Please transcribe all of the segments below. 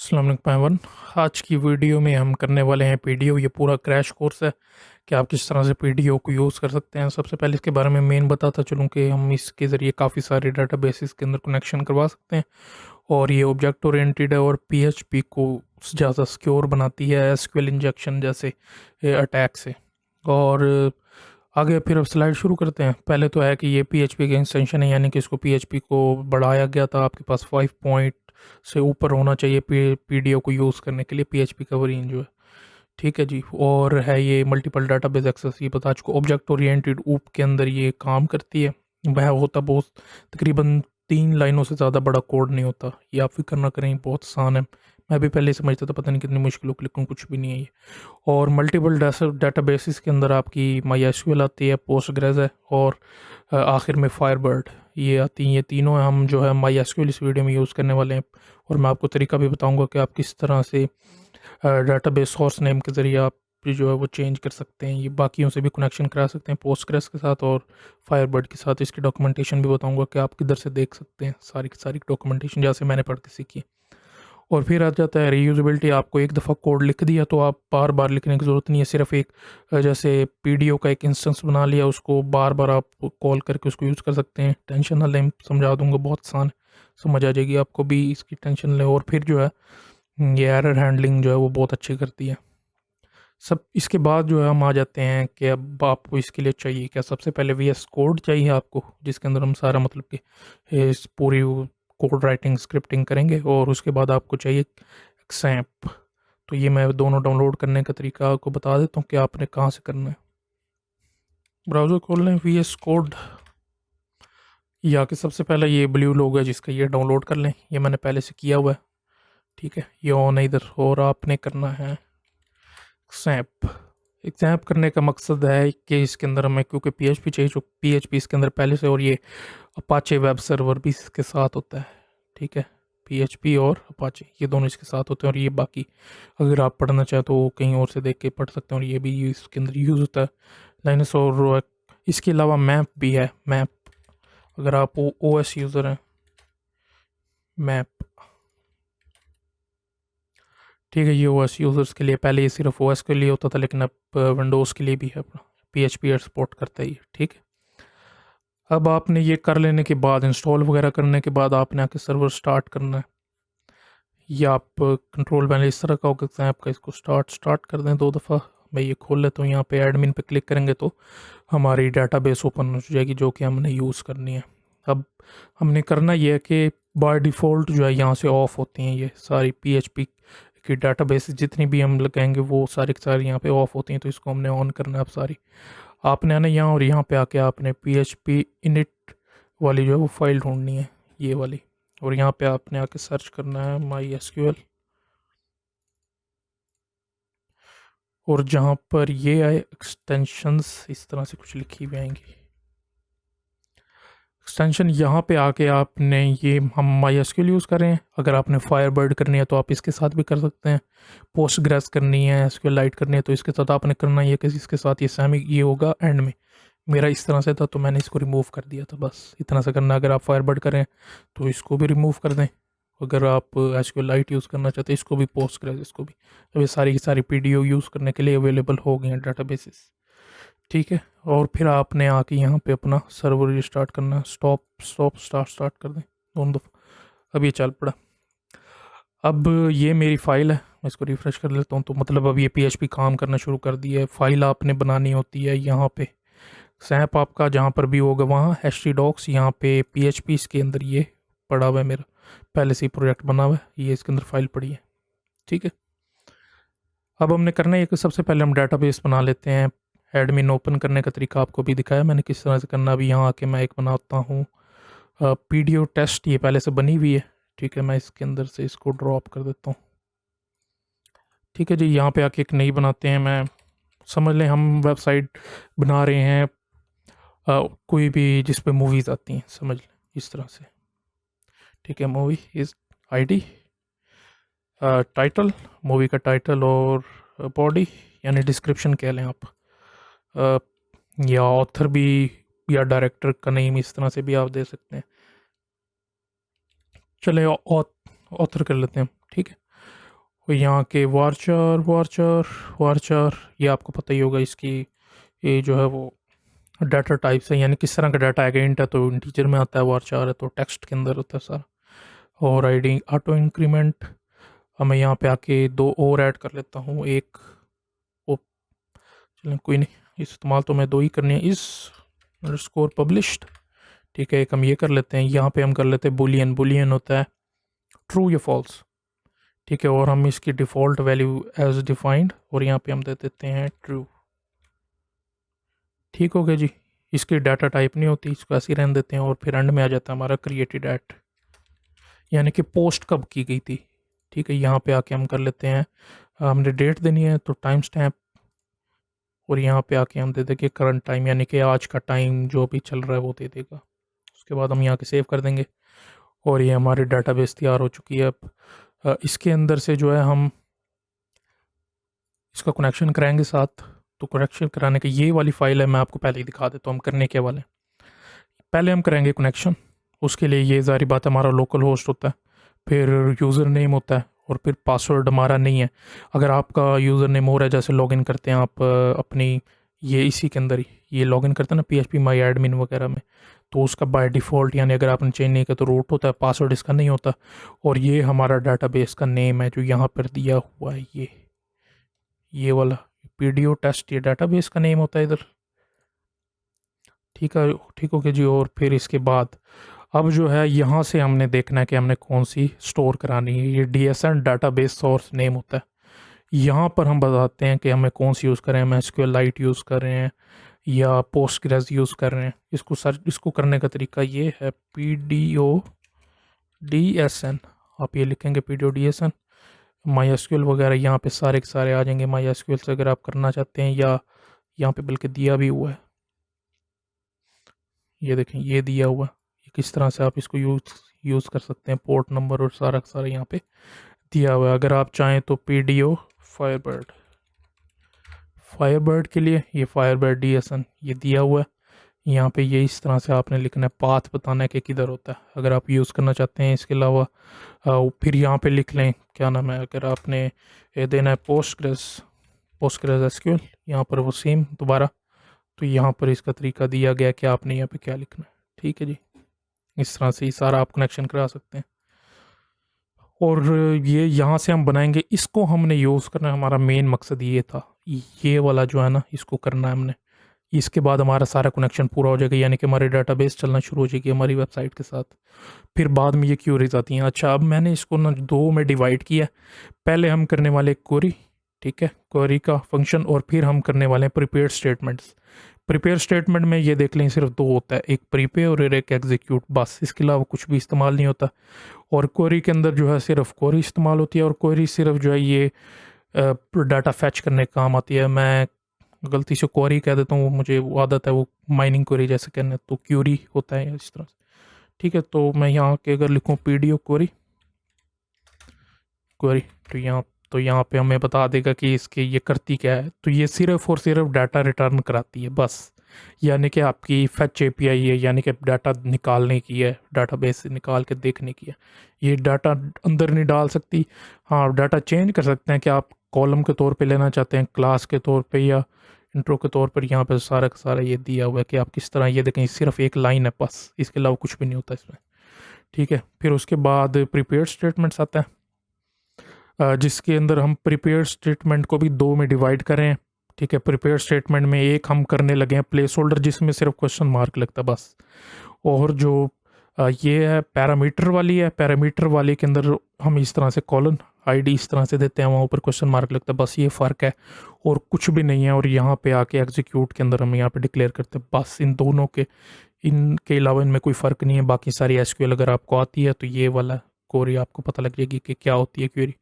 अस्सलाम वालेकुम एवरीवन। आज की वीडियो में हम करने वाले हैं पीडीओ। ये पूरा क्रैश कोर्स है कि आप किस तरह से पीडीओ को यूज़ कर सकते हैं। सबसे पहले इसके बारे में मेन बताता चलूँ कि हम इसके ज़रिए काफ़ी सारे डाटाबेसेस के अंदर कनेक्शन करवा सकते हैं और ये ऑब्जेक्ट ओरिएंटेड है और पीएचपी को ज़्यादा सिक्योर बनाती है एसक्यूएल इंजेक्शन जैसे अटैक से। और आगे फिर अब स्लाइड शुरू करते हैं। पहले तो है कि ये पीएचपी का एक्सटेंशन है, यानी कि इसको पीएचपी को बढ़ाया गया था। आपके पास 5 पॉइंट से ऊपर होना चाहिए पीडीओ को यूज़ करने के लिए पीएचपी का वर्जन जो है। ठीक है जी। और है ये मल्टीपल डाटाबेस एक्सेस, ये बता चुका। ऑब्जेक्ट ओरिएंटेड ऊप के अंदर ये काम करती है। वह होता बहुत तकरीबन 3 लाइनों से ज़्यादा बड़ा कोड नहीं होता। ये आप फिक्र ना करें, बहुत आसान है। मैं भी पहले समझता था पता नहीं कितनी मुश्किल हो, लेकिन कुछ भी नहीं है ये। और मल्टीपल डाटाबेसिस के अंदर आपकी माई एसक्यूएल आती है, पोस्टग्रेस है और आखिर में फायरबर्ड ये आती हैं। ये तीनों हम जो है माई एसक्यूएल इस वीडियो में यूज़ करने वाले हैं। और मैं आपको तरीका भी बताऊंगा कि आप किस तरह से डाटाबेस सोर्स नेम के ज़रिए आप जो है वो चेंज कर सकते हैं। ये बाकियों से भी कनेक्शन करा सकते हैं, पोस्टग्रेस के साथ और फायरबर्ड के साथ। इसकी डॉक्यूमेंटेशन भी बताऊंगा कि आप किधर से देख सकते हैं सारी की सारी डॉक्यूमेंटेशन जैसे मैंने पढ़ के सीखी। और फिर आ जाता है रीयूजेबिलिटी। आपको एक दफ़ा कोड लिख दिया तो आप बार बार लिखने की ज़रूरत नहीं है। सिर्फ एक जैसे पीडीओ का एक इंस्टेंस बना लिया, उसको बार बार आप कॉल करके उसको यूज़ कर सकते हैं। टेंशन ना लें, समझा दूंगा, बहुत आसान है, समझ आ जाएगी आपको भी, इसकी टेंशन लें। और फिर जो है ये एरर हैंडलिंग जो है वो बहुत अच्छी करती है। सब इसके बाद जो है हम आ जाते हैं कि अब आपको इसके लिए चाहिए क्या। सबसे पहले वीएस कोड चाहिए आपको, जिसके अंदर हम सारा मतलब कि इस पूरी कोड राइटिंग स्क्रिप्टिंग करेंगे। और उसके बाद आपको चाहिए XAMPP। तो ये मैं दोनों डाउनलोड करने का तरीका आपको बता देता हूँ कि आपने कहाँ से करना है। ब्राउज़र खोल लें, वीएस कोड, या कि सबसे पहले ये ब्लू लोगो है जिसका, ये डाउनलोड कर लें। ये मैंने पहले से किया हुआ है, ठीक है। ये ऑन है इधर। और आपने करना है XAMPP। एग्जाम्प करने का मकसद है कि इसके अंदर हमें, क्योंकि पीएचपी चाहिए, जो पीएचपी इसके अंदर पहले से, और ये अपाचे वेब सर्वर भी इसके साथ होता है, ठीक है। पीएचपी और अपाचे ये दोनों इसके साथ होते हैं। और ये बाकी अगर आप पढ़ना चाहें तो कहीं और से देख के पढ़ सकते हैं। और ये भी इसके अंदर यूज़ होता है, लाइनस। और इसके अलावा मैप भी है। मैप, अगर आप ओएस यूज़र हैं, मैप, ठीक है। ये ओएस यूज़र्स के लिए, पहले ये सिर्फ ओएस के लिए होता था, लेकिन अब विंडोज़ के लिए भी है। पीएचपी सपोर्ट करता है ये, ठीक है। अब आपने ये कर लेने के बाद, इंस्टॉल वगैरह करने के बाद, आपने आके सर्वर स्टार्ट करना है। या आप कंट्रोल पैनल इस तरह का होगा XAMPP का, इसको स्टार्ट कर दें 2 दफ़ा। मैं ये खोल लेता हूँ। यहाँ पे एडमिन पे क्लिक करेंगे तो हमारी डाटाबेस ओपन हो जाएगी जो कि हमने यूज़ करनी है। अब हमने करना ये है कि बाय डिफ़ॉल्ट जो है यहाँ से ऑफ होती हैं ये सारी पीएचपी की डाटाबेस, जितनी भी हम लगाएंगे वो सारी की सारी यहाँ पे ऑफ होती हैं। तो इसको हमने ऑन करना है। अब सारी आपने आना यहाँ, और यहाँ पे आके आपने PHP init वाली जो है वो फाइल ढूंढनी है, ये वाली। और यहाँ पे आपने आके सर्च करना है MySQL। और जहाँ पर ये आए एक्सटेंशंस, इस तरह से कुछ लिखी हुई आएंगी एक्सटेंशन। यहाँ पे आके आपने, ये हम MySQL यूज़ कर रहे हैं। अगर आपने फायरबर्ड करनी है तो आप इसके साथ भी कर सकते हैं। पोस्टग्रेस करनी है, SQLite करनी है तो इसके साथ आपने करना है कि इसके साथ ये सेमी ये होगा एंड में। मेरा इस तरह से था तो मैंने इसको रिमूव कर दिया था, बस इतना सा करना। अगर आप फायरबर्ड करें तो इसको भी रिमूव कर दें। अगर आप SQLite यूज़ करना चाहते हैं, इसको भी, पोस्टग्रेस इसको भी। अब ये सारी की सारी पीडीओ यूज़ करने के लिए अवेलेबल हो गए हैं डाटाबेसेस, ठीक है। और फिर आपने आके यहाँ पे अपना सर्वर रिस्टार्ट करना है। स्टार्ट कर दें दोनों दफ़ा। अब ये चल पड़ा। अब ये मेरी फ़ाइल है, मैं इसको रिफ़्रेश कर लेता हूँ। तो मतलब अब ये पीएचपी काम करना शुरू कर दिया है। फ़ाइल आपने बनानी होती है यहाँ पे, सैप आपका जहाँ पर भी होगा वहाँ htdocs, यहाँ पे पीएचपी इसके अंदर ये पड़ा हुआ है। मेरा पहले से ही प्रोजेक्ट बना हुआ है, ये इसके अंदर फाइल पड़ी है, ठीक है। अब हमने करना है कि सबसे पहले हम डाटाबेस बना लेते हैं। एडमिन ओपन करने का तरीका आपको भी दिखाया मैंने किस तरह से करना। अभी यहाँ आके मैं एक बनाता हूँ पीडीओ टेस्ट, ये पहले से बनी हुई है, ठीक है। मैं इसके अंदर से इसको ड्रॉप कर देता हूँ, ठीक है जी। यहाँ पे आके एक नई बनाते हैं। मैं समझ लें हम वेबसाइट बना रहे हैं कोई भी जिस पे मूवीज़ आती हैं, समझ लें इस तरह से, ठीक है। Movie is ID, title, movie का टाइटल, और बॉडी यानी डिस्क्रिप्शन कह लें आप, अ, या ऑथर भी, या डायरेक्टर का नेम, इस तरह से भी आप दे सकते हैं। चले ऑथर कर लेते हैं, ठीक है। और यहाँ के वारचार वारचार वारचार, ये आपको पता ही होगा इसकी, ये जो है वो डाटा टाइप्स है, यानी किस तरह का डाटा आएगा। इंट है तो इंटीजर में आता है, वारचार है तो टेक्स्ट के अंदर होता है सारा। और आईडी ऑटो इंक्रीमेंट, अब मैं यहाँ पे आके दो और ऐड कर लेता हूँ। एक ओ, चलें कोई नहीं, इस्तेमाल तो मैं दो ही करने हैं। इस अंडरस्कोर पब्लिश्ड, ठीक है। एक हम ये कर लेते हैं, यहाँ पे हम कर लेते हैं बुलियन। बुलियन होता है ट्रू या फॉल्स, ठीक है। और हम इसकी डिफ़ॉल्ट वैल्यू एज डिफाइंड, और यहाँ पे हम दे देते हैं ट्रू। ठीक हो गया जी। इसकी डाटा टाइप नहीं होती, इसको ऐसे ही रहने देते हैं। और फिर एंड में आ जाता है हमारा क्रिएटेड एट, यानी कि पोस्ट कब की गई थी। ठीक है, यहाँ पे आके हम कर लेते हैं, हमने डेट देनी है तो टाइम स्टैम्प, और यहाँ पे आके हम दे देंगे करंट टाइम, यानी कि आज का टाइम जो भी चल रहा है वो दे देगा। उसके बाद हम यहाँ के सेव कर देंगे, और ये हमारी डाटाबेस तैयार हो चुकी है। अब इसके अंदर से जो है हम इसका कनेक्शन कराएंगे साथ। तो कनेक्शन कराने की ये वाली फाइल है, मैं आपको पहले ही दिखा देता हूँ हम करने के वाले। पहले हम करेंगे कनेक्शन, उसके लिए ये ज़ाहिर बात हमारा लोकल होस्ट होता है, फिर यूज़र नेम होता है, और फिर पासवर्ड हमारा नहीं है। अगर आपका यूज़र नेम हो रहा है, जैसे लॉगिन करते हैं आप अपनी, ये इसी के अंदर ही ये लॉगिन करते हैं ना PHP माई एडमिन वगैरह में, तो उसका बाय डिफ़ॉल्ट, यानी अगर आपने चेंज नहीं किया तो रूट होता है, पासवर्ड इसका नहीं होता। और ये हमारा डाटाबेस का नेम है जो यहाँ पर दिया हुआ है, ये वाला PDO टेस्ट, ये डाटाबेस का नेम होता है इधर। ठीक है, ठीक हो गया जी। और फिर इसके बाद अब जो है यहाँ से हमने देखना है कि हमने कौन सी स्टोर करानी है। ये DSN डाटाबेस सोर्स नेम होता है, यहाँ पर हम बताते हैं कि हमें कौन सी यूज़ करें। हम SQLite यूज़ कर रहे हैं या पोस्टग्रेस यूज़ कर रहे हैं। इसको करने का तरीका ये है, PDO DSN, आप ये लिखेंगे PDO DSN। MySQL वगैरह यहाँ पे सारे के सारे आ जाएंगे MySQL से, अगर आप करना चाहते हैं, या यहाँ पे बल्कि दिया भी हुआ है, ये देखें ये दिया हुआ है। ये किस तरह से आप इसको यूज़ कर सकते हैं, पोर्ट नंबर और सारा का सारा यहाँ पे दिया हुआ है। अगर आप चाहें तो PDO फायरबर्ड, फायरबर्ड के लिए ये फायरबर्ड DSN ये दिया हुआ है। यहाँ पे ये इस तरह से आपने लिखना है, पाथ बताना है कि किधर होता है, अगर आप यूज़ करना चाहते हैं। इसके अलावा फिर यहाँ पे लिख लें, क्या नाम है, अगर आपने ये देना है पोस्टग्रेस SQL, यहाँ पर वो सेम दोबारा, तो यहाँ पर इसका तरीका दिया गया कि आपने यहाँ पे क्या लिखना है। ठीक है जी, इस तरह से ही सारा आप कनेक्शन करा सकते हैं। और ये यहाँ से हम बनाएंगे, इसको हमने यूज़ करना है, हमारा मेन मकसद ये था, ये वाला जो है ना, इसको करना है हमने। इसके बाद हमारा सारा कनेक्शन पूरा हो जाएगा, यानी कि हमारी डाटाबेस चलना शुरू हो जाएगी हमारी वेबसाइट के साथ। फिर बाद में ये क्यूरीज आती हैं। अच्छा, अब मैंने इसको ना दो में डिवाइड किया। पहले हम करने वाले क्वेरी, ठीक है, क्वेरी का फंक्शन, और फिर हम करने वाले हैं प्रिपेयर स्टेटमेंट्स। प्रिपेयर स्टेटमेंट में ये देख लें सिर्फ दो होता है, एक प्रीपेयर और एक एग्जीक्यूट, बस इसके अलावा कुछ भी इस्तेमाल नहीं होता। और क्वेरी के अंदर जो है सिर्फ क्वेरी इस्तेमाल होती है, और क्वेरी सिर्फ जो है ये डाटा फैच करने का काम आती है। मैं गलती से क्वेरी कह देता हूँ, मुझे वो आदत है वो माइनिंग क्वेरी जैसे कहने, तो क्यूरी होता है इस तरह से। ठीक है, तो मैं यहाँ के अगर लिखूँ PDO क्वेरी क्वेरी, तो यहाँ पे हमें बता देगा कि इसके ये करती क्या है। तो ये सिर्फ और सिर्फ डाटा रिटर्न कराती है बस, यानी कि आपकी फैच API है, यानी कि डाटा निकालने की है, डाटाबेस से निकाल के देखने की है। ये डाटा अंदर नहीं डाल सकती। हाँ, डाटा चेंज कर सकते हैं कि आप कॉलम के तौर पे लेना चाहते हैं, क्लास के तौर पे, या इंट्रो के तौर पर। यहाँ पे सारा का सारा ये दिया हुआ है कि आप किस तरह, ये देखें सिर्फ एक लाइन है बस, इसके अलावा कुछ भी नहीं होता इसमें। ठीक है, फिर उसके बाद प्रिपेयर स्टेटमेंट्स आता है, जिसके अंदर हम प्रिपेयर स्टेटमेंट को भी दो में डिवाइड करें। ठीक है, प्रिपेयर स्टेटमेंट में एक हम करने लगे हैं प्लेस होल्डर, जिसमें सिर्फ क्वेश्चन मार्क लगता है बस। और जो ये है पैरामीटर वाली है, पैरामीटर वाले के अंदर हम इस तरह से कॉलन ID इस तरह से देते हैं, वहाँ ऊपर क्वेश्चन मार्क लगता है, बस ये फ़र्क है और कुछ भी नहीं है। और यहाँ पे आके एग्जीक्यूट के अंदर हम यहाँ पे डिक्लेयर करते हैं, बस इन दोनों के, इनके अलावा इनमें कोई फ़र्क नहीं है। बाकी सारी SQL अगर आपको आती है तो ये वाला क्वेरी आपको पता लग जाएगी कि क्या होती है क्वेरी।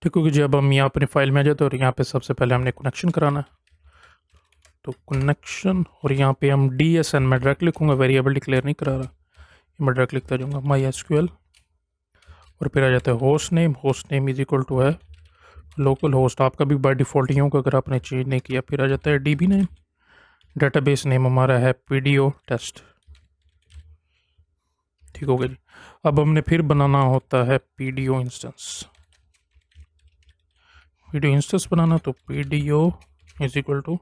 ठीक होगी जी। अब हम यहाँ अपनी फाइल में आ जाते हैं, और यहाँ पे सबसे पहले हमने कनेक्शन कराना है, तो कनेक्शन, और यहाँ पे हम DSN में डायरेक्ट लिखूँगा, वेरिएबल डिक्लेयर नहीं करा रहा, मैं डायरेक्ट लिखता जाऊँगा MySQL, और फिर आ जाता है host name is equal to है लोकल होस्ट, आपका भी बाय डिफ़ॉल्ट ही होगा अगर आपने चेंज नहीं किया। फिर आ जाता है DB नेम, डाटाबेस नेम हमारा है PDO टेस्ट। ठीक हो गया जी। अब हमने फिर बनाना होता है PDO इंस्टेंस, वीडियो इंस्टेंस बनाना तो PDO is equal to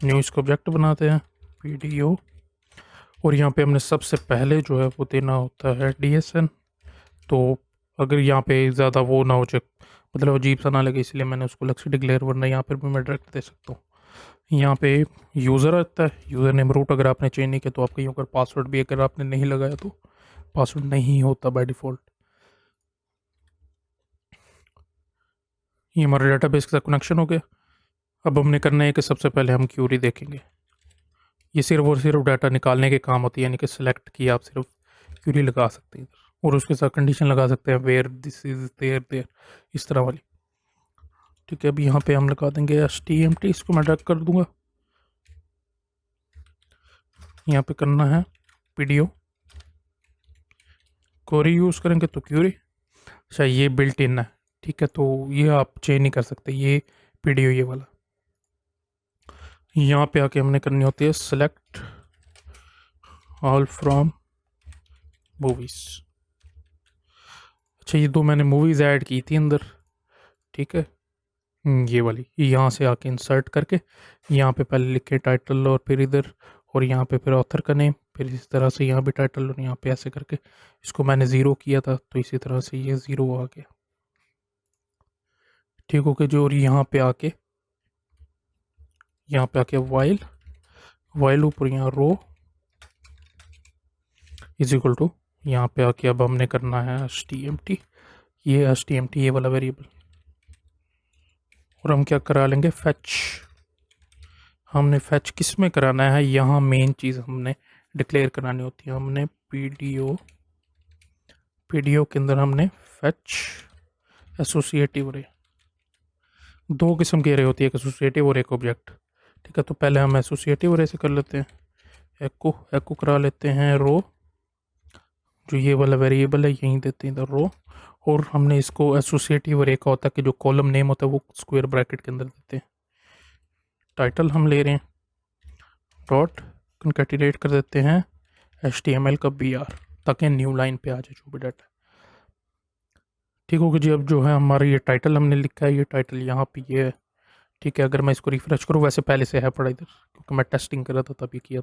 new, इसको ऑब्जेक्ट बनाते हैं पीडीओ, और यहाँ पे हमने सबसे पहले जो है वो देना होता है डीएसएन। तो अगर यहाँ पे ज़्यादा वो ना हो जाए, मतलब अजीब सा ना लगे, इसलिए मैंने उसको अलग से डिक्लेयर, वरना यहाँ पर भी मैं डायरेक्ट दे सकता हूँ। यहाँ पे यूज़र आता है, यूज़र नेम रूट अगर आपने चेंज नहीं किया तो आपका, अगर पासवर्ड भी अगर आपने नहीं लगाया तो पासवर्ड नहीं होता बाय डिफ़ॉल्ट। ये हमारे डेटाबेस के साथ कनेक्शन हो गया। अब हमने करना है कि सबसे पहले हम क्यूरी देखेंगे। ये सिर्फ और सिर्फ डाटा निकालने के काम होती है, यानी कि सिलेक्ट किया आप सिर्फ क्यूरी लगा सकते हैं इधर, और उसके साथ कंडीशन लगा सकते हैं where this is there there, इस तरह वाली। ठीक है, अब यहाँ पे हम लगा देंगे HTML, इसको मैं ड्रैग कर दूंगा। यहाँ पे करना है पीडीओ, क्वेरी यूज़ करेंगे तो क्यूरी। अच्छा, ये बिल्ट इन है, ठीक है, तो ये आप चेंज नहीं कर सकते, ये पीडीओ ये वाला। यहाँ पे आके हमने करनी होती है सेलेक्ट ऑल फ्रॉम मूवीज़। अच्छा, ये दो मैंने मूवीज़ ऐड की थी अंदर, ठीक है, ये वाली। यहाँ से आके इंसर्ट करके यहाँ पे पहले लिखे टाइटल, और फिर इधर, और यहाँ पे फिर ऑथर का नेम, फिर इस तरह से यहाँ भी टाइटल, और यहाँ पे ऐसे करके इसको मैंने ज़ीरो किया था, तो इसी तरह से ये ज़ीरो आ गया। ठीक हो गया जो, और यहाँ पे आके वाइल ऊपर यहाँ रो इज इक्वल टू, यहाँ पे आके अब हमने करना है HTML, ये HTML ये वाला वेरिएबल, और हम क्या करा लेंगे फैच। हमने फैच किस में कराना है, यहाँ मेन चीज़ हमने डिक्लेयर करानी होती है। हमने पीडीओ के अंदर हमने फैच एसोसिएटिव रे, दो किस्म की रे होती है, एक एसोसिएटिव और एक ऑब्जेक्ट। ठीक है, तो पहले हम एसोसिएटिव रे से कर लेते हैं। एको करा लेते हैं रो, जो ये वाला वेरिएबल है यहीं देते हैं इधर रो, और हमने इसको एसोसिएटिव रे का होता है कि जो कॉलम नेम होता है वो स्क्वायर ब्रैकेट के अंदर देते हैं। टाइटल हम ले रहे हैं डॉट कंकैटिनेट कर देते हैं HTML का BR, ताकि न्यू लाइन पे आ जाए जो भी डाटा। ठीक होगा जी, अब जो है हमारा ये टाइटल हमने लिखा है, ये टाइटल यहाँ पे ये है। ठीक है, अगर मैं इसको रिफ्रेश करूँ, वैसे पहले से है पड़ा इधर क्योंकि मैं टेस्टिंग कर रहा था तभी किया।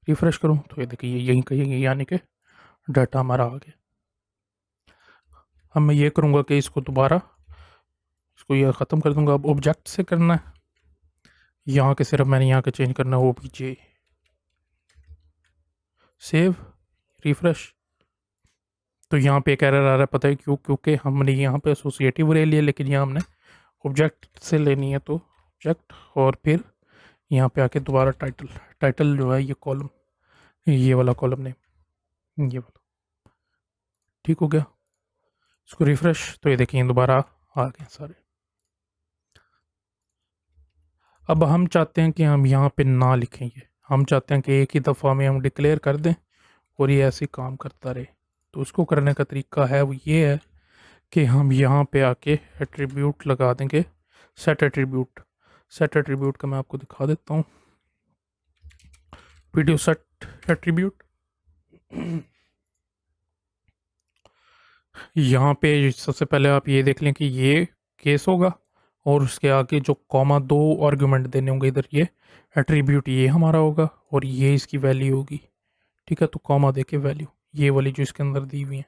रिफ्रेश करूँ तो ये देखिए यहीं कहीं, यानी कि डाटा हमारा आ गया। अब मैं ये करूँगा कि इसको दोबारा, इसको ये ख़त्म कर दूँगा। अब ऑब्जेक्ट से करना है, यहाँ के सिर्फ मैंने यहाँ के चेंज करना है OBJ, सेव, रिफ्रेश। तो यहाँ पे एक एरर आ रहा है, पता है क्यों? क्योंकि हमने यहाँ पे एसोसिएटिव रे लिया, लेकिन यहाँ हमने ऑब्जेक्ट से लेनी है, तो ऑब्जेक्ट और फिर यहाँ पे आके दोबारा टाइटल जो है ये कॉलम, ये वाला कॉलम नेम, ये वाला। ठीक हो गया, इसको रिफ्रेश तो ये देखिए दोबारा आ गए सारे। अब हम चाहते हैं कि हम यहाँ पे ना लिखें, ये हम चाहते हैं कि एक ही दफ़ा में हम डिक्लेयर कर दें और ये ऐसे काम करता रहे। तो उसको करने का तरीका है वो ये है कि हम यहाँ पे आके एट्रीब्यूट लगा देंगे, सेट एट्रीब्यूट का मैं आपको दिखा देता हूँ। वीडियो सेट एट्रीब्यूट, यहाँ पे सबसे पहले आप ये देख लें कि ये केस होगा, और उसके आगे जो कॉमा दो आर्गुमेंट देने होंगे इधर, ये एट्रीब्यूट ये हमारा होगा और ये इसकी वैल्यू होगी। ठीक है, तो कॉमा दे के वैल्यू ये वाली जो इसके अंदर दी हुई है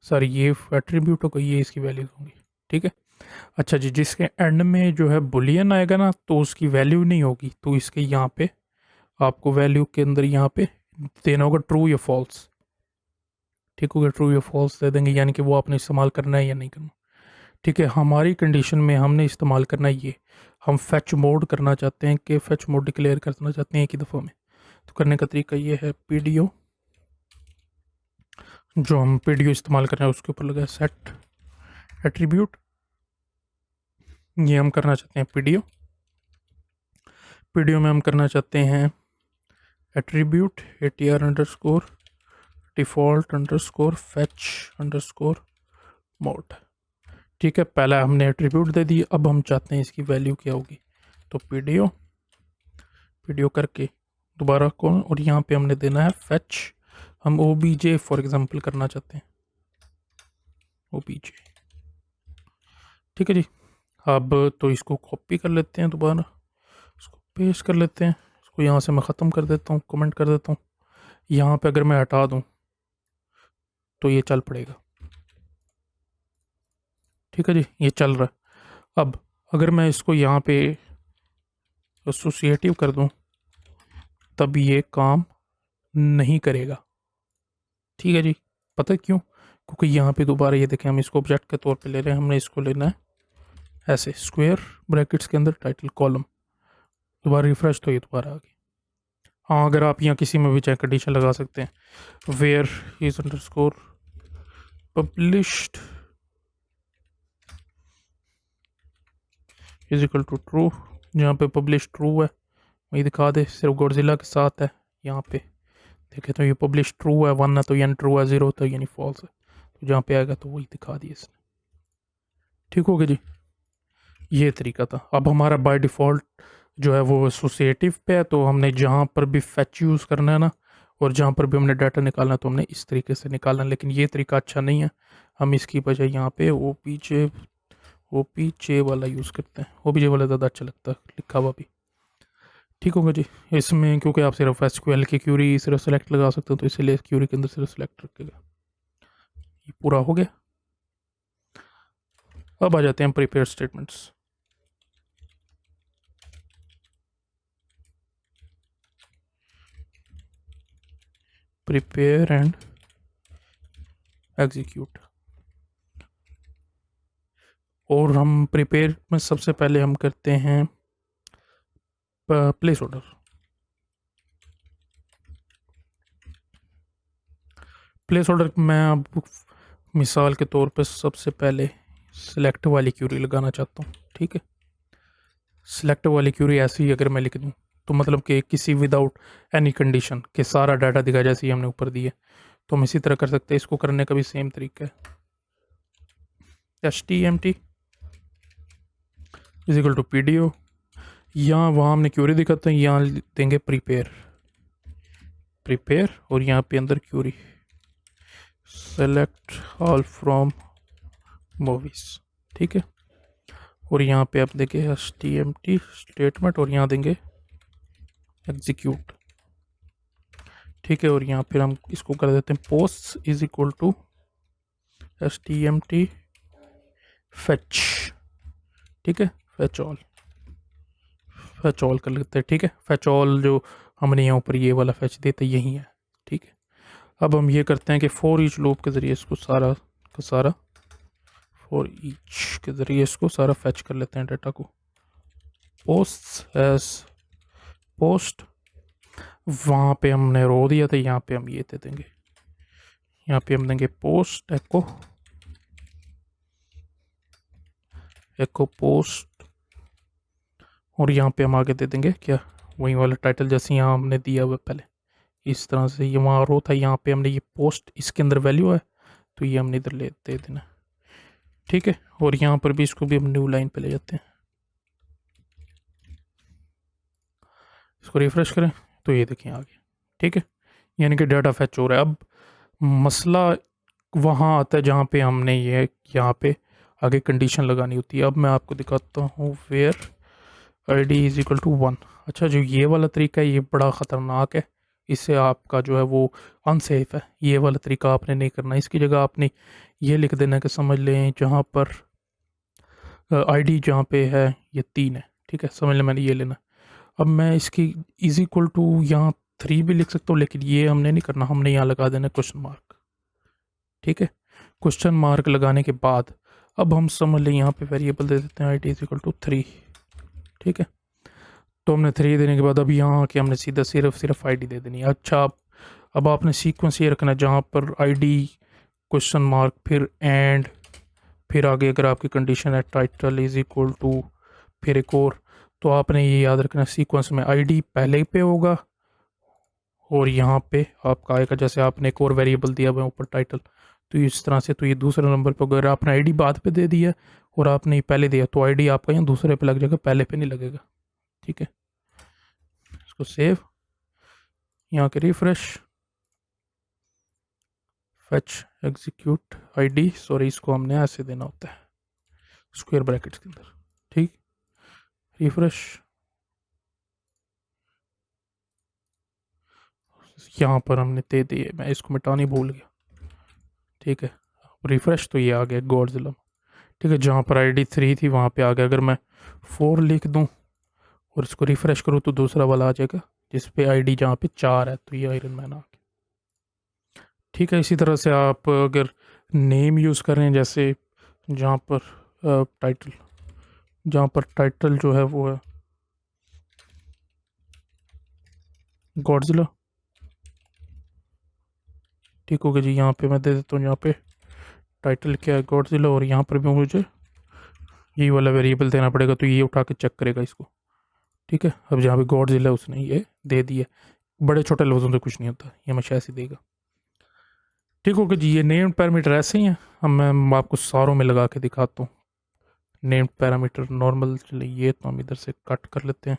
सर, ये एट्रीब्यूट होगा, ये इसकी वैल्यूज होंगी। ठीक है, अच्छा जी, जिसके एंड में जो है बुलियन आएगा ना, तो उसकी वैल्यू नहीं होगी, तो इसके यहाँ पे आपको वैल्यू के अंदर यहाँ पे देना होगा ट्रू या फॉल्स। ठीक होगा, ट्रू या फॉल्स दे देंगे, यानी कि वो आपने इस्तेमाल करना है या नहीं करना। ठीक है, हमारी कंडीशन में हमने इस्तेमाल करना है ये, हम फैच मोड करना चाहते हैं कि फैच मोड डिक्लेयर करना चाहते हैं एक ही दफ़ा में। तो करने का तरीका ये है, पीडीओ, जो हम पीडीओ इस्तेमाल कर रहे हैं उसके ऊपर लगा सेट एट्रीब्यूट, ये हम करना चाहते हैं पीडीओ में हम करना चाहते हैं attribute ATR underscore default underscore fetch underscore mode. ठीक है, पहला हमने एट्रीब्यूट दे दी, अब हम चाहते हैं इसकी वैल्यू क्या होगी। तो पीडीओ करके दोबारा कौन, और यहाँ पे हमने देना है फैच, हम OBJ फॉर एग्जांपल करना चाहते हैं, OBJ। ठीक है जी, अब तो इसको कॉपी कर लेते हैं, दोबारा इसको पेस्ट कर लेते हैं। इसको यहाँ से मैं ख़त्म कर देता हूँ, कमेंट कर देता हूँ। यहाँ पे अगर मैं हटा दूँ तो ये चल पड़ेगा। ठीक है जी, ये चल रहा है। अब अगर मैं इसको यहाँ पे एसोसिएटिव कर दूँ तब ये काम नहीं करेगा। ठीक है जी, पता है क्यों? क्योंकि यहाँ पे दोबारा ये देखें, हम इसको ऑब्जेक्ट के तौर पे ले रहे हैं, हमने इसको लेना है ऐसे स्क्वायर ब्रैकेट्स के अंदर टाइटल कॉलम। दोबारा रिफ्रेश तो ये दोबारा आ गई। हाँ, अगर आप यहाँ किसी में भी चाहे कंडीशन लगा सकते हैं, where is underscore published is equal to true. जहाँ पे पब्लिश ट्रू है वही दिखा दे, सिर्फ गॉडजिला के साथ है। यहाँ पे देखे तो ये पब्लिश ट्रू है, 1 है तो यानी ट्रू है, 0 तो यानी फॉल्स है। तो जहाँ पे आएगा तो वही दिखा दिया इसने। ठीक हो गया जी, ये तरीका था। अब हमारा बाय डिफ़ॉल्ट जो है वो एसोसिएटिव पे है, तो हमने जहाँ पर भी फैच यूज़ करना है ना, और जहाँ पर भी हमने डाटा निकालना है तो हमने इस तरीके से निकालना है। लेकिन ये तरीका अच्छा नहीं है, हम इसकी बजाय यहाँ पे ओ पी जे वाला यूज़ करते हैं। ओ पी जे वाला ज़्यादा अच्छा लगता है लिखा हुआ भी। ठीक होगा जी। इसमें क्योंकि आप सिर्फ एसक्यूएल की क्यूरी सिर्फ सेलेक्ट लगा सकते हो, तो इसीलिए क्यूरी के अंदर सिर्फ सेलेक्ट रखेगा। ये पूरा हो गया। अब आ जाते हैं prepare statements. Prepare and execute. और हम प्रिपेयर में सबसे पहले हम करते हैं प्लेस ऑर्डर। प्लेस ऑर्डर मैं अब मिसाल के तौर पे सबसे पहले सिलेक्ट वाली क्यूरी लगाना चाहता हूँ। ठीक है, सिलेक्ट वाली क्यूरी ऐसी ही अगर मैं लिख दूँ तो मतलब कि किसी विदाउट एनी कंडीशन के सारा डाटा दिखा जैसे ही हमने ऊपर दिया, तो हम इसी तरह कर सकते हैं। इसको करने का भी सेम तरीका है, HTMT is equal to PDO। यहाँ वहाँ हमने क्यूरी दिखाते हैं, यहाँ देंगे प्रिपेयर और यहाँ पे अंदर query select all from movies. ठीक है, और यहाँ पे आप देंगे HTMT स्टेटमेंट और यहाँ देंगे एग्जीक्यूट। ठीक है, और यहाँ फिर हम इसको कर देते हैं post is equal to HTMT fetch. ठीक है, फैच ऑल कर लेते हैं। ठीक है, फैच ऑल जो हमने यहाँ ऊपर ये वाला फैच देते यही है। ठीक है, अब हम ये करते हैं कि फॉर ईच लूप के ज़रिए इसको सारा का सारा फॉर ईच के ज़रिए इसको सारा फैच कर लेते हैं डाटा को। पोस्ट एज पोस्ट, वहाँ पे हमने रो दिया था, यहाँ पे हम ये दे देंगे, यहाँ पे हम देंगे पोस्ट एको पोस्ट, और यहाँ पे हम आगे दे देंगे क्या, वही वाला टाइटल जैसे यहाँ हमने दिया हुआ पहले। इस तरह से ये वहाँ रो था, यहाँ पे हमने ये पोस्ट इसके अंदर वैल्यू है तो ये हमने इधर ले दे देना। ठीक है, और यहाँ पर भी इसको भी हम न्यू लाइन पे ले जाते हैं। इसको रिफ्रेश करें तो ये देखें आ गया। ठीक है, यानी कि डाटा फैच हो रहा है। अब मसला वहाँ आता है जहाँ पे हमने ये यहाँ पे आगे कंडीशन लगानी होती है। अब मैं आपको दिखाता हूँ where ID is equal to 1। अच्छा, जो ये वाला तरीका है ये बड़ा ख़तरनाक है, इससे आपका जो है वो अनसेफ है। ये वाला तरीका आपने नहीं करना, इसकी जगह आपने ये लिख देना कि समझ लें जहाँ पर ID जहाँ पे है ये 3 है। ठीक है, समझ लें मैंने ये लेना। अब मैं इसकी इज इक्वल टू यहाँ 3 भी लिख सकता हूँ, लेकिन ये हमने नहीं करना, हमने यहाँ लगा देना क्वेश्चन मार्क। ठीक है, क्वेश्चन मार्क लगाने के बाद अब हम समझ लें यहाँ पे वेरिएबल दे देते हैं ID इज इक्वल टू 3। ठीक है, तो हमने 3 देने के बाद अब यहाँ आके हमने सीधा सिर्फ ID दे देनी है। अच्छा, अब आपने सीक्वेंस ये रखना है जहाँ पर ID क्वेश्चन मार्क फिर एंड फिर आगे अगर आपकी कंडीशन है टाइटल इज इक्वल टू फिर एक और, तो आपने ये याद रखना सीक्वेंस में ID पहले पे होगा और यहाँ पे आपका आएगा जैसे आपने एक और वेरिएबल दिया हुआ है ऊपर टाइटल, तो इस तरह से तो ये दूसरे नंबर पर। अगर आपने ID बाद पे दे दिया और आपने पहले दिया तो ID आपका यहाँ दूसरे पे लग जाएगा, पहले पे नहीं लगेगा। ठीक है, इसको सेव, यहाँ के refresh, fetch execute ID, sorry इसको हमने ऐसे देना होता है स्क्वायर ब्रैकेट्स के अंदर। ठीक, रिफ्रेश। यहाँ पर हमने दे दिए, मैं इसको मिटाने भूल गया। ठीक है, रिफ्रेश तो ये आ गया गॉडजिला। ठीक है, जहाँ पर आईडी 3 थी वहाँ पे आ गया। अगर मैं 4 लिख दूँ और इसको रिफ्रेश करूँ तो दूसरा वाला आ जाएगा जिस पे आईडी जहाँ पे 4 है, तो ये आयरन मैन आ गया। ठीक है, इसी तरह से आप अगर नेम यूज़ कर रहे हैं, जैसे जहाँ पर टाइटल, जहाँ पर टाइटल जो है वो है गॉडजिला। ठीक हो गया जी, यहाँ पे मैं दे देता हूँ, यहाँ पे टाइटल क्या है गॉडजिला, और यहाँ पर भी मुझे ये वाला वेरिएबल देना पड़ेगा, तो ये उठा के चेक करेगा इसको। ठीक है, अब जहाँ पे गॉडजिला उसने ये दे दिया। बड़े छोटे लफ्ज़ों से कुछ नहीं होता, ये हमेशा ऐसे देगा। ठीक हो गया जी, ये नेम्ड पैरामीटर ऐसे ही हैं। अब मैं आपको सारों में लगा के दिखाता हूँ। नेम्ड पैरामीटर नॉर्मल, चलिए ये तो हम इधर से कट कर लेते हैं,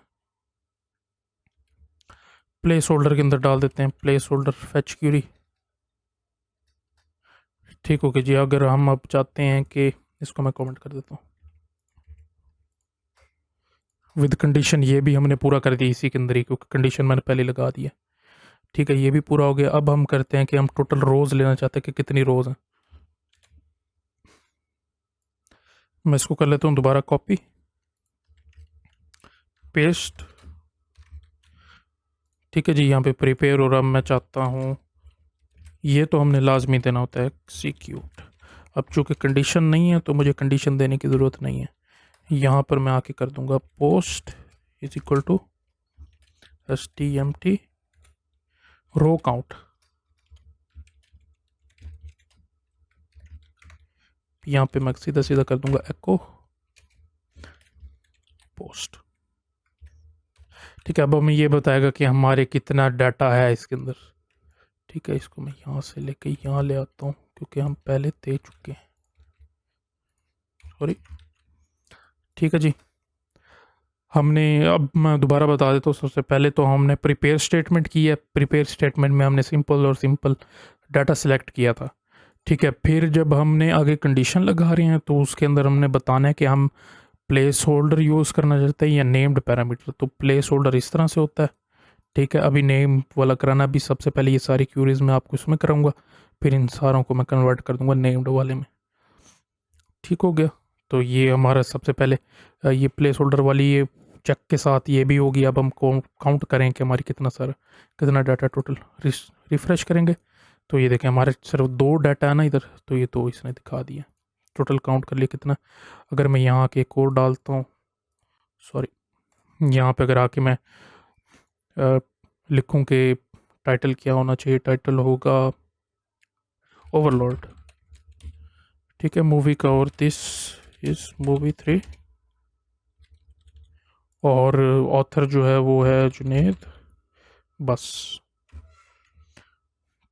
प्लेस होल्डर के अंदर डाल देते हैं, प्लेस होल्डर फेच क्यूरी। ठीक हो गया जी, अगर हम अब चाहते हैं कि इसको मैं कमेंट कर देता हूँ विद कंडीशन, ये भी हमने पूरा कर दिया इसी के अंदर ही, क्योंकि कंडीशन मैंने पहले लगा दी है। ठीक है, ये भी पूरा हो गया। अब हम करते हैं कि हम टोटल रोज़ लेना चाहते हैं कि कितनी रोज़ हैं। मैं इसको कर लेता हूँ दोबारा कॉपी पेस्ट। ठीक है जी, यहाँ पे प्रिपेयर, और अब मैं चाहता हूँ ये तो हमने लाजमी देना होता है एक्सिक्यूट। अब चूँकि कंडीशन नहीं है तो मुझे कंडीशन देने की ज़रूरत नहीं है। यहाँ पर मैं आके कर दूंगा post is equal to stmt row count. यहाँ पे मैं सीधा सीधा कर दूंगा एको पोस्ट। ठीक है, अब हमें ये बताएगा कि हमारे कितना डाटा है इसके अंदर। ठीक है, इसको मैं यहाँ से लेके यहाँ ले आता हूँ क्योंकि हम पहले दे चुके हैं, सॉरी। ठीक है जी, हमने, अब मैं दोबारा बता देता हूँ। सबसे पहले तो हमने प्रिपेयर स्टेटमेंट की है। प्रिपेयर स्टेटमेंट में हमने सिंपल और सिंपल डाटा सेलेक्ट किया था। ठीक है, फिर जब हमने आगे कंडीशन लगा रहे हैं तो उसके अंदर हमने बताना है कि हम प्लेस होल्डर यूज़ करना चाहते हैं या नेम्ड पैरामीटर। तो प्लेस होल्डर इस तरह से होता है। ठीक है, अभी नेम वाला कराना भी, सबसे पहले ये सारी क्यूरीज मैं आपको इसमें कराऊंगा, फिर इन सारों को मैं कन्वर्ट कर दूंगा नेम्ड वाले में। ठीक हो गया, तो ये हमारा सबसे पहले ये प्लेस होल्डर वाली ये चेक के साथ ये भी होगी। अब हम काउंट करें कि हमारी कितना डाटा टोटल। रिफ्रेश करेंगे तो ये देखें हमारे सिर्फ 2 डाटा है ना इधर, तो ये 2 इसने दिखा दिया। टोटल काउंट कर लिया कितना। अगर मैं यहाँ आके एक और डालता हूँ, सॉरी, यहाँ पे अगर आके मैं लिखूँ कि टाइटल क्या होना चाहिए, टाइटल होगा ओवरलॉर्ड। ठीक है, मूवी का, और दिस इज मूवी 3, और ऑथर जो है वो है जुनेद, बस।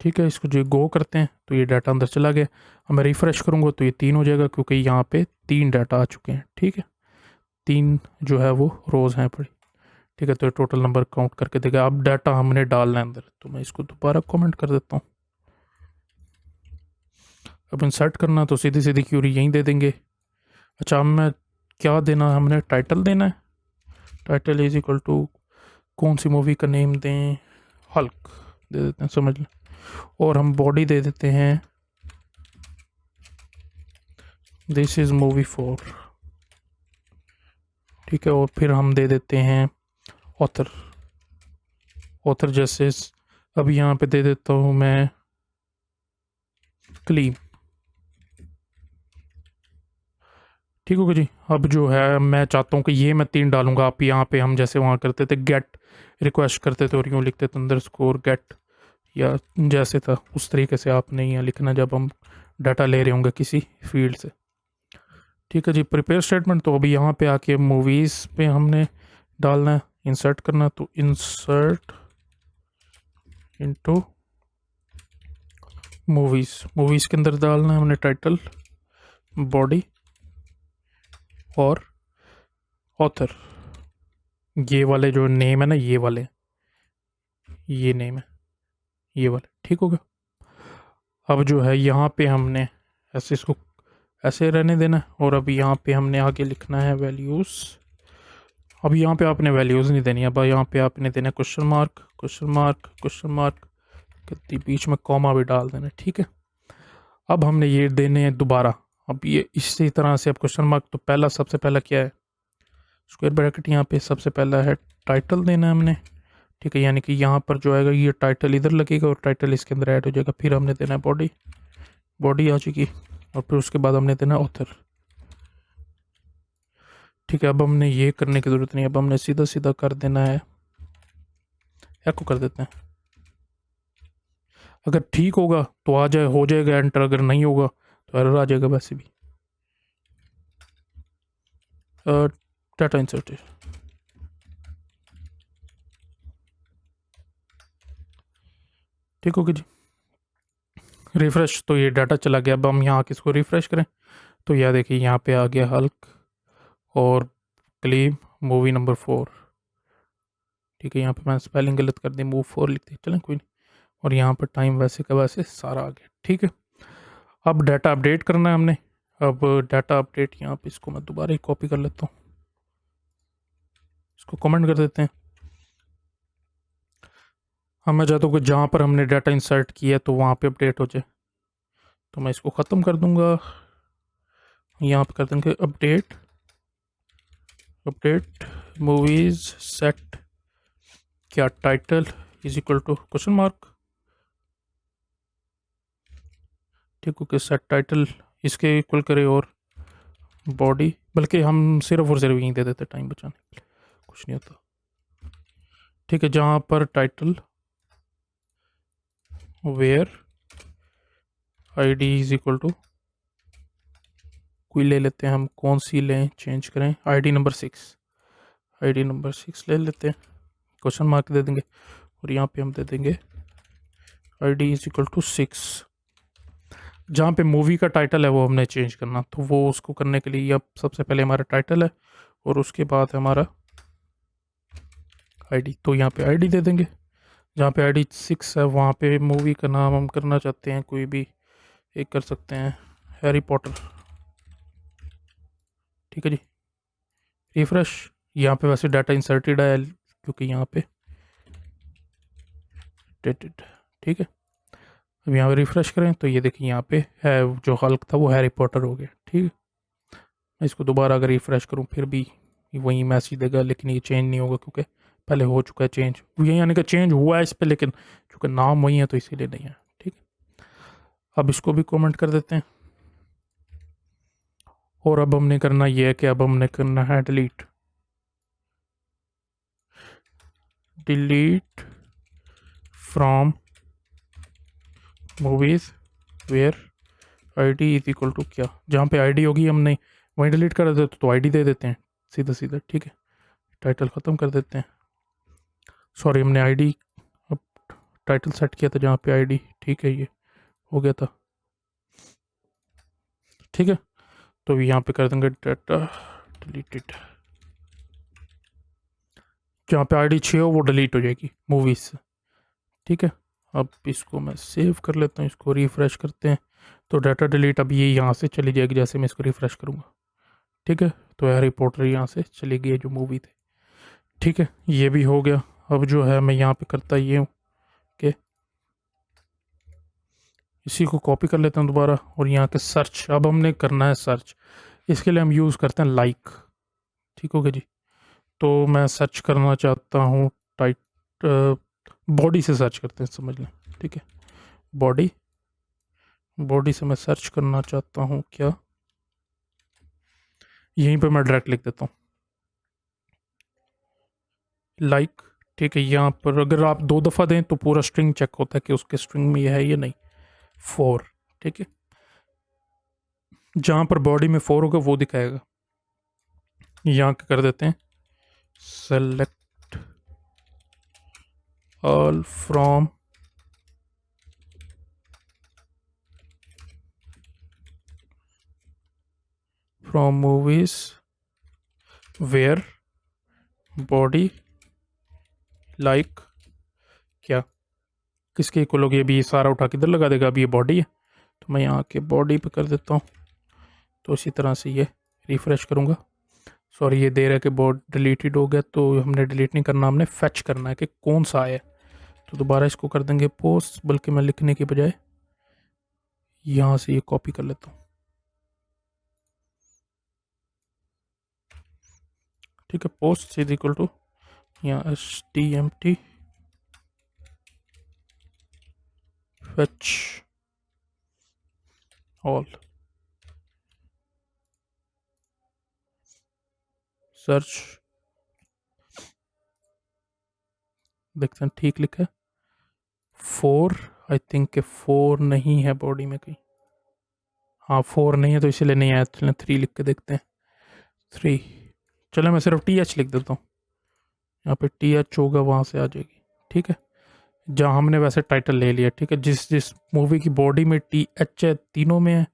ठीक है, इसको जो गो करते हैं तो ये डाटा अंदर चला गया। अब मैं रिफ़्रेश करूँगा तो ये 3 हो जाएगा, क्योंकि यहाँ पे 3 डाटा आ चुके हैं। ठीक है, 3 जो है वो रोज़ हैं पड़ी। ठीक है, तो ये टोटल नंबर काउंट करके देगा। अब डाटा हमने डालना है अंदर, तो मैं इसको दोबारा कमेंट कर देता हूँ। अब इंसर्ट करना तो सीधी सीधी क्यूरी यहीं दे देंगे। अच्छा, अब मैं क्या देना, हमने टाइटल देना है। टाइटल इज इक्वल टू कौन सी मूवी का नेम दें, हल्क दे देते हैं, समझ लें। और हम बॉडी दे देते हैं दिस इज मूवी 4। ठीक है, और फिर हम दे देते हैं ऑथर, ऑथर जैसे अब यहाँ पे दे देता हूँ मैं क्लीन। ठीक होगा जी, अब जो है मैं चाहता हूँ कि ये मैं 3 डालूंगा। आप यहाँ पे हम जैसे वहाँ करते थे गेट रिक्वेस्ट करते थे और यूँ लिखते थे अंदर स्कोर गेट, या जैसे था उस तरीके से आपने यहाँ लिखना जब हम डाटा ले रहे होंगे किसी फील्ड से। ठीक है जी, प्रिपेयर स्टेटमेंट तो अभी यहाँ पे आके मूवीज़ पे हमने डालना है, इंसर्ट करना, तो इंसर्ट इनटू मूवीज़। मूवीज़ के अंदर डालना है हमने टाइटल, बॉडी और ऑथर। ये वाले जो नेम है ना, ये वाले, ये नेम है ये वाले। ठीक हो गया, अब जो है यहाँ पे हमने ऐसे इसको ऐसे रहने देना है। और अब यहाँ पे हमने आगे लिखना है वैल्यूज़। अब यहाँ पे आपने वैल्यूज़ नहीं देनी, अब यहाँ पे आपने देना question mark question mark question mark, बीच में कॉमा भी डाल देना, ठीक है। अब हमने ये देने हैं दोबारा। अब ये इसी तरह से अब क्वेश्चन मार्क, तो पहला सबसे पहला क्या है, स्क्वायर ब्रैकेट, यहाँ पे सबसे पहला है टाइटल देना है हमने, ठीक है। यानी कि यहाँ पर जो आएगा ये टाइटल इधर लगेगा और टाइटल इसके अंदर ऐड हो जाएगा। फिर हमने देना है बॉडी, बॉडी आ चुकी, और फिर उसके बाद हमने देना ऑथर, ठीक है। अब हमने ये करने की ज़रूरत नहीं, अब हमने सीधा सीधा कर देना है, एको कर देते हैं। अगर ठीक होगा तो आ जाए, हो जाएगा एंटर, अगर नहीं होगा तो एरर आ जाएगा वैसे भी। डाटा इंसर्ट, ठीक होगी जी। रिफ़्रेश, तो ये डाटा चला गया। अब हम यहाँ किसको रिफ़्रेश करें, तो यह देखिए यहाँ पे आ गया हल्क और क्लीम मूवी नंबर 4, ठीक है। यहाँ पे मैंने स्पेलिंग गलत कर दी, मूव 4 लिख दी, चलें कोई नहीं। और यहाँ पर टाइम वैसे का वैसे सारा आ गया, ठीक है। अब डाटा अपडेट करना है हमने। अब डाटा अपडेट यहाँ पे इसको मैं दोबारा ही कॉपी कर लेता हूँ, इसको कमेंट कर देते हैं। अब मैं चाहता हूँ कि जहाँ पर हमने डाटा इंसर्ट किया तो वहाँ पे अपडेट हो जाए, तो मैं इसको ख़त्म कर दूँगा। यहाँ पे कर देंगे अपडेट, अपडेट मूवीज़ सेट क्या title is equal to question mark, ठीक है। सेट टाइटल इसके इक्वल करे और बॉडी, बल्कि हम सिर्फ और सिर्फ यहीं दे देते टाइम बचाने, कुछ नहीं होता, ठीक है। जहाँ पर title where ID is equal to, कोई ले लेते हैं हम, कौन सी लें, चेंज करें, आईडी नंबर 6, आईडी नंबर 6 ले लेते हैं, क्वेश्चन मार्क दे देंगे और यहाँ पे हम दे देंगे आईडी इज इक्वल टू 6। जहाँ पे मूवी का टाइटल है वो हमने चेंज करना, तो वो उसको करने के लिए अब सबसे पहले हमारा टाइटल है और उसके बाद हमारा आईडी, तो यहाँ पे आईडी दे देंगे। जहाँ पे आईडी 6 है वहाँ पे मूवी का नाम हम करना चाहते हैं कोई भी एक कर सकते हैं, हैरी पॉटर, ठीक है जी। रिफ्रेश, यहाँ पे वैसे डाटा इंसर्टेड है क्योंकि यहाँ पे डेटेड, ठीक है। अब यहाँ पे रिफ्रेश करें तो ये देखिए यहाँ पे है, जो हल्क था वो हैरी पॉटर हो गया, ठीक है। मैं इसको दोबारा अगर रिफ्रेश करूँ फिर भी वही मैसेज देगा, लेकिन ये चेंज नहीं होगा क्योंकि पहले हो चुका है चेंज, ये यानी कि चेंज हुआ है इस पर, लेकिन चूँकि नाम वही है तो इसीलिए नहीं है, ठीक है। अब इसको भी कमेंट कर देते हैं। और अब हमने करना ये है कि अब हमने करना है delete, delete from movies where ID is equal to क्या, जहाँ पे आईडी होगी हमने वहीं डिलीट कर देते, तो आईडी दे देते हैं सीधा सीधा, ठीक है। टाइटल ख़त्म कर देते हैं, सॉरी हमने आईडी, अब टाइटल सेट किया था जहाँ पे आईडी, ठीक है, ये हो गया था, ठीक है। तो यहाँ पे कर देंगे डाटा डिलीटेड, जहाँ पे आईडी 6 हो वो डिलीट हो जाएगी मूवीज़ से, ठीक है। अब इसको मैं सेव कर लेता हूँ, इसको रिफ़्रेश करते हैं, तो डाटा डिलीट अब ये यहाँ से चली जाएगी जैसे मैं इसको रिफ़्रेश करूँगा, ठीक है। तो हैरी पॉटर यहाँ से चली गई जो मूवी थी, ठीक है, ये भी हो गया। अब जो है मैं यहाँ पे करता ये हूँ कि इसी को कॉपी कर लेता हूँ दोबारा, और यहाँ के सर्च, अब हमने करना है सर्च, इसके लिए हम यूज़ करते हैं लाइक, ठीक हो गया जी। तो मैं सर्च करना चाहता हूँ टाइट, बॉडी से सर्च करते हैं, समझ लें, ठीक है। बॉडी, बॉडी से मैं सर्च करना चाहता हूँ क्या, यहीं पे मैं डायरेक्ट लिख देता हूँ लाइक, ठीक है। यहाँ पर अगर आप 2 दफ़ा दें तो पूरा स्ट्रिंग चेक होता है कि उसके स्ट्रिंग में ये है या नहीं, 4, ठीक है। जहाँ पर बॉडी में 4 होगा वो दिखाएगा। यहाँ कर देते हैं select all from movies where body like क्या, किसके इक्वल होगी, अभी ये सारा उठा के इधर लगा देगा, अभी ये बॉडी है, तो मैं यहाँ के बॉडी पे कर देता हूँ तो इसी तरह से ये रिफ़्रेश करूँगा। सॉरी, ये दे रहा है कि बोर्ड डिलीटेड हो गया, तो हमने डिलीट नहीं करना, हमने फेच करना है कि कौन सा आया। तो दोबारा इसको कर देंगे पोस्ट, बल्कि मैं लिखने के बजाय यहाँ से ये कॉपी कर लेता हूँ। ठीक है, पोस्ट इज इक्वल टू यहाँ HTML फेच ऑल सर्च। देखते हैं ठीक लिखा है। 4, आई थिंक के 4 नहीं है बॉडी में कहीं। हाँ 4 नहीं है, तो इसीलिए नहीं आया। चलें 3 लिख के देखते हैं। 3, चलो मैं सिर्फ TH लिख देता हूँ। यहाँ पे TH होगा, वहाँ से आ जाएगी। ठीक है, जहाँ हमने वैसे टाइटल ले लिया। ठीक है, जिस जिस मूवी की बॉडी में TH है तीनों में है,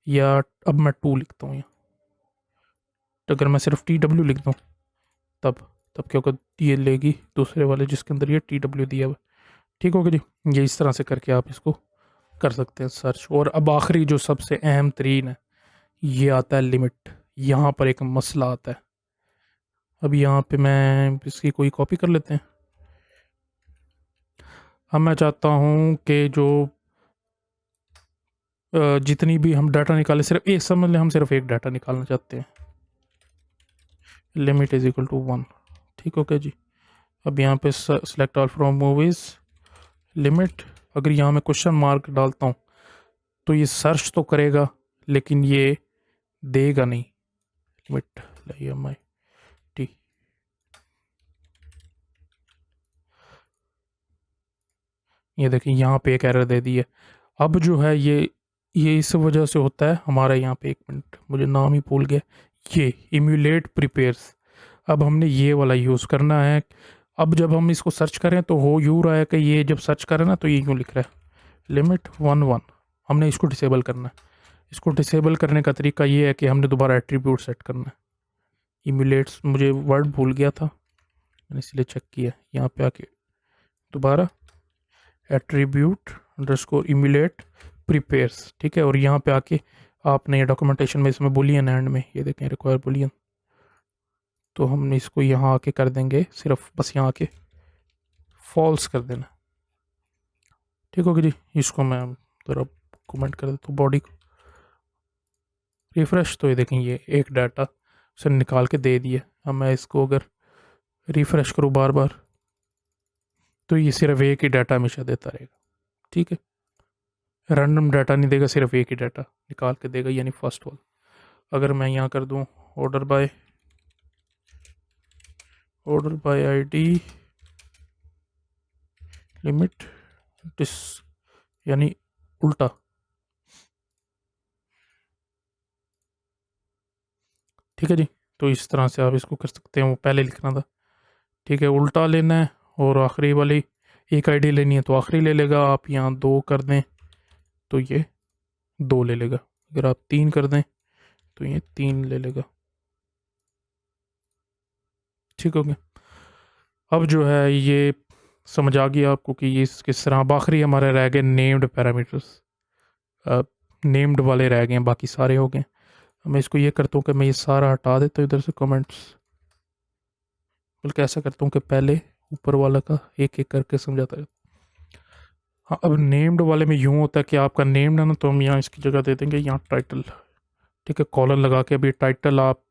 या अब मैं 2 लिखता हूँ यहाँ। तो अगर मैं सिर्फ TW लिख दूँ तब तब क्या होगा, ये लेगी दूसरे वाले जिसके अंदर ये TW दिया हुआ। ठीक होगा जी, ये इस तरह से करके आप इसको कर सकते हैं सर्च। और अब आखिरी जो सबसे अहम तरीन है, ये आता है लिमिट। यहाँ पर एक मसला आता है। अब यहाँ पे मैं इसकी कोई कॉपी कर लेते हैं। अब मैं चाहता हूँ कि जो जितनी भी हम डाटा निकालें, सिर्फ एक, समझ लें हम सिर्फ एक डाटा निकालना चाहते हैं। Limit is equal to 1। ठीक हो गया जी। अब यहाँ पे select all from movies limit. अगर यहाँ मैं क्वेश्चन मार्क डालता हूँ तो ये सर्च तो करेगा, लेकिन ये देगा नहीं। लिमिट टी, ये देखिए यहाँ पे एक एरर दे दी है। अब जो है ये इस वजह से होता है हमारा। यहाँ पे एक मिनट, मुझे नाम ही भूल गया। ये इम्यूलेट प्रिपेयर्स, अब हमने ये वाला यूज़ करना है। अब जब हम इसको सर्च करें तो हो यूँ रहा है कि ये जब सर्च करें ना तो ये यूँ लिख रहा है लिमिट 1 1। हमने इसको डिसेबल करना है। इसको डिसेबल करने का तरीका ये है कि हमने दोबारा एट्रीब्यूट सेट करना है। इम्यूलेट्स, मुझे वर्ड भूल गया था, मैंने इसलिए चेक किया। यहाँ पे आके दोबारा एट्रीब्यूट अंडरस्कोर इम्यूलेट प्रिपेयर्स। ठीक है, और यहाँ पे आके आपने ये डॉक्यूमेंटेशन में इसमें बुलियन एंड में ये देखें रिक्वायर बुलियन, तो हम इसको यहाँ आके कर देंगे, सिर्फ बस यहाँ आके फॉल्स कर देना। ठीक होगा जी। इसको मैं ज़रा कमेंट कर देता हूँ बॉडी को, रिफ़्रेश। तो ये देखें ये एक डाटा उसे निकाल के दे दिया। अब मैं इसको अगर रिफ़्रेश करूँ बार बार तो ये सिर्फ एक ही डाटा हमेशा देता रहेगा। ठीक है, रैंडम डाटा नहीं देगा, सिर्फ एक ही डाटा निकाल के देगा, यानी फर्स्ट वाला। अगर मैं यहाँ कर दूँ order by ID limit this, यानी उल्टा। ठीक है जी, तो इस तरह से आप इसको कर सकते हैं। वो पहले लिखना था। ठीक है, उल्टा लेना है, और आखिरी वाली एक आईडी लेनी है तो आखिरी ले लेगा। आप यहाँ 2 कर दें तो ये 2 ले लेगा। अगर आप 3 कर दें तो ये 3 ले लेगा। ठीक हो गया। अब जो है ये समझ आ गया आपको कि ये किस तरह। अब आखिरी हमारे रह गए नेम्ड पैरामीटर्स। नेम्ड वाले रह गए हैं, बाकी सारे हो गए। मैं इसको ये करता हूँ कि मैं ये सारा हटा देता हूँ इधर से कमेंट्स, बल्कि ऐसा करता हूँ कि पहले ऊपर वाला का एक एक करके समझाता है। हाँ, अब नेम्ड वाले में यूँ होता है कि आपका नेम्ड है ना, तो हम यहाँ इसकी जगह दे देंगे यहाँ टाइटल। ठीक है, कॉलर लगा के। अभी टाइटल आप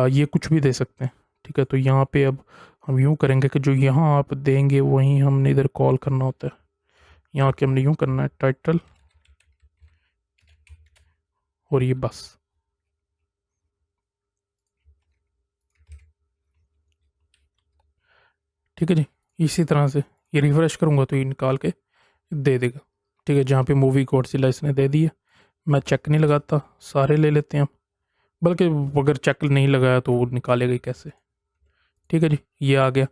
ये कुछ भी दे सकते हैं। ठीक है, तो यहाँ पे अब हम यूँ करेंगे कि जो यहाँ आप देंगे वहीं हमने इधर कॉल करना होता है। यहाँ के हमने यूँ करना है टाइटल, और ये बस। ठीक है जी, इसी तरह से ये रिफ्रेश करूँगा तो ये निकाल के दे देगा। ठीक है, जहाँ पे मूवी गॉडजिला इसने दे दी है। मैं चेक नहीं लगाता, सारे ले लेते हैं हम। बल्कि अगर चेक नहीं लगाया तो वो निकालेगा ही कैसे। ठीक है जी, ये आ गया।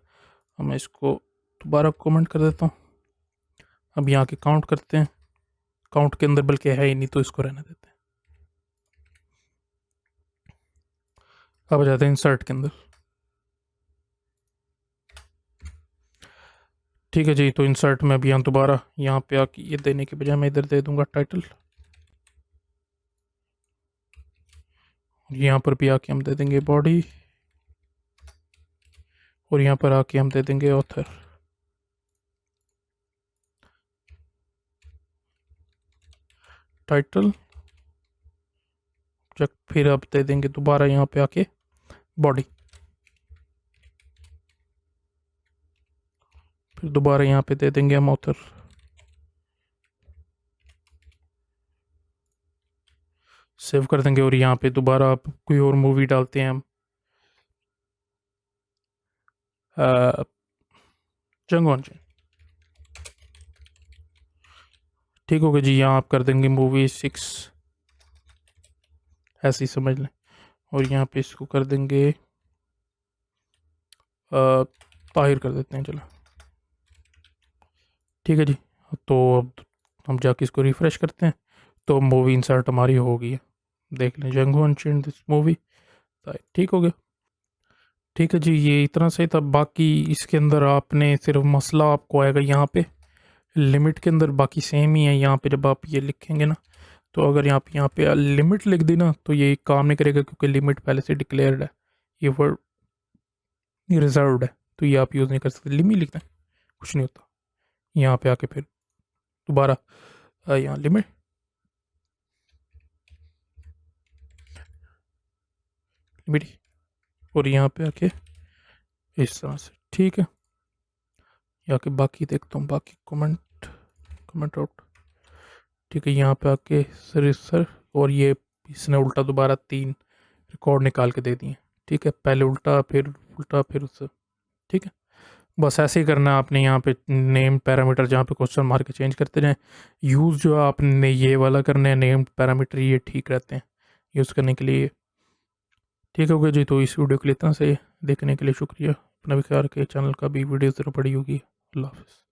अब मैं इसको दोबारा कमेंट कर देता हूँ। अब यहाँ के काउंट करते हैं। काउंट के अंदर बल्कि है ही नहीं, तो इसको रहने देते हैं। अब आ जाते हैं इंसर्ट के अंदर। ठीक है जी, तो इंसर्ट में अब यहाँ दोबारा यहाँ पे आके ये देने के बजाय मैं इधर दे दूंगा टाइटल। यहाँ पर भी आके हम दे देंगे बॉडी, और यहाँ पर आके हम दे देंगे ऑथर। टाइटल, फिर अब दे देंगे दोबारा यहाँ पे आके बॉडी, फिर दोबारा यहाँ पे दे देंगे हम ऑथर। सेव कर देंगे और यहाँ पे दोबारा आप कोई और मूवी डालते हैं हम, जंग वॉन्चिंग। ठीक हो गया जी। यहाँ आप कर देंगे मूवी 6, ऐसे ही समझ लें। और यहाँ पे इसको कर देंगे ताहिर कर देते हैं, चलो ठीक है जी। तो अब हम जाके इसको रिफ़्रेश करते हैं, तो मूवी इंसर्ट हमारी हो गई है। देख लें, जंगो अनचेंड दिस मूवी, ठीक हो गया। ठीक है जी, ये इतना सही था। बाकी इसके अंदर आपने सिर्फ मसला आपको आएगा यहाँ पे लिमिट के अंदर, बाकी सेम ही है। यहाँ पे जब आप ये लिखेंगे ना, तो अगर यहाँ पे लिमिट लिख दी ना, तो ये काम नहीं करेगा, क्योंकि लिमिट पहले से डिक्लेयर्ड है, ये वर्ड रिजर्व्ड है, तो ये आप यूज़ नहीं कर सकते। लिमिट लिखते हैं, कुछ नहीं होता। यहाँ पे आके फिर दोबारा यहाँ लिमिट, लिमिट, और यहाँ पे आके इस तरह से, ठीक है। यहाँ के बाकी देखता हूँ, बाकी कमेंट, कमेंट आउट, ठीक है। यहाँ पे आके सर, और ये इसने उल्टा दोबारा 3 रिकॉर्ड निकाल के दे दिए, ठीक है। पहले उल्टा, फिर उससे, ठीक है। बस ऐसे ही करना है आपने। यहाँ पे नेम पैरामीटर जहाँ पे क्वेश्चन मार के चेंज करते रहें। यूज़ जो आपने ये वाला करना है, नेम पैरामीटर, ये ठीक रहते हैं यूज़ करने के लिए। ठीक हो गया जी। तो इस वीडियो के लिए इतना से देखने के लिए शुक्रिया। अपना भी ख्याल रखिए, चैनल का भी वीडियो ज़रूर पड़ी होगी। अल्लाह हाफ़िज़।